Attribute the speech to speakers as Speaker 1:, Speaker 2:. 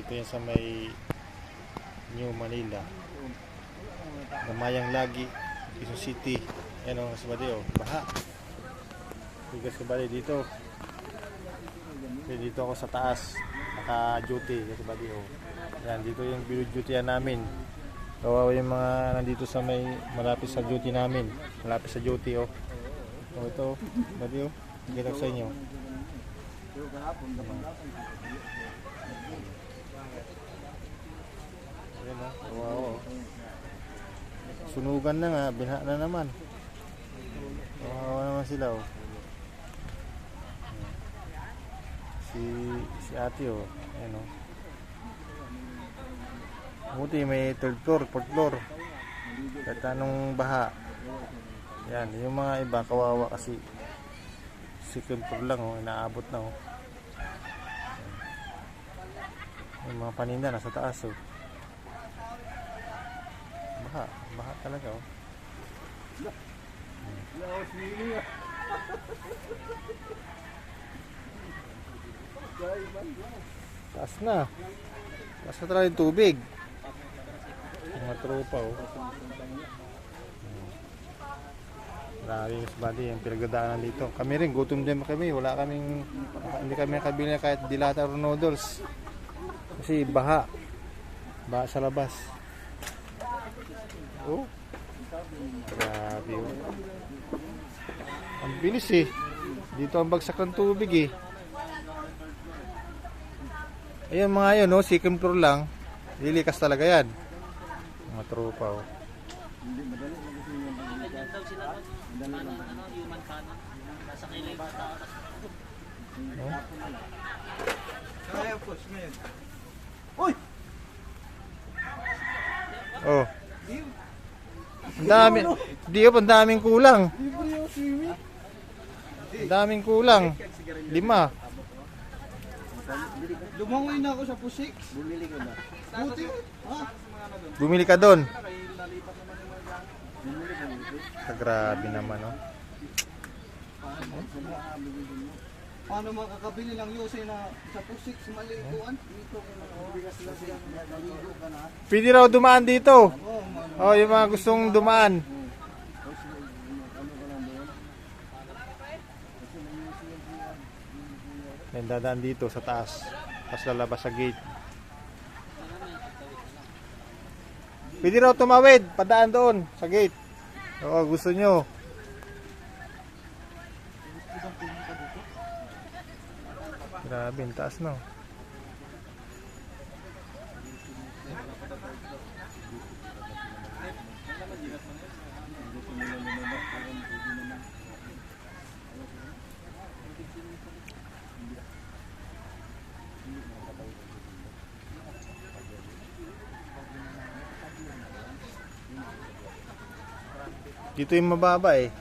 Speaker 1: Dito yan sa may New Manila, Namayang Lagi, Quezon City. Yan o, kasabali o, baha. Bigas kasabali dito. Dito ako sa taas, naka-duty, kasabali o. Yan, dito yung duty namin. Kawawa yung mga nandito sa may malapit sa duty namin. Malapit sa duty o. O ito, kasabali o. Kita ko sa inyo. Ayan o, kawawa o. Sunugan na nga, binha na naman. Kawawa naman sila o. Si ate o, ayan o. Buti may third floor, fourth floor. Kahit anong baha. Yan, yung mga iba kawawa kasi second floor lang o, inaabot na o. Yung mga paninda nasa taas o. Baha talaga o. Taas na. Taas na talaga yung tubig. Mga tropa o. Maraming isbadi yung pinagdadaanan dito. Kami rin, gutom din kami. Hindi kami nakabili na kahit dilata or noodles. Kasi baha. Baha sa labas. Oh. Grabe o. Ang bilis eh. Dito ang bagsak ng tubig eh. Ayan mga yun, no? Second floor lang. Lilikas talaga yan. Mga tropa, oh. Oh. Ang dami. Ang daming kulang. Ang daming kulang. 5.
Speaker 2: Lumangoy na ako sa pusik. Bumili ko na. Buti. Ha?
Speaker 1: Bumili ka doon. Grabe naman, oh.
Speaker 2: Paano makakabili ng yose na sa pusik sa malikuan? Dito ko na bigas lang siya. Naligo ka na.
Speaker 1: Pwede raw dumaan dito. Oh, yung mga gustong dumaan. Yan, dadaan dito sa taas. Tapos lalabas sa gate. Pwede raw tumawid. Padaan doon sa gate. Oo, gusto nyo. Grabe, ang taas no. Dito yung mababa eh.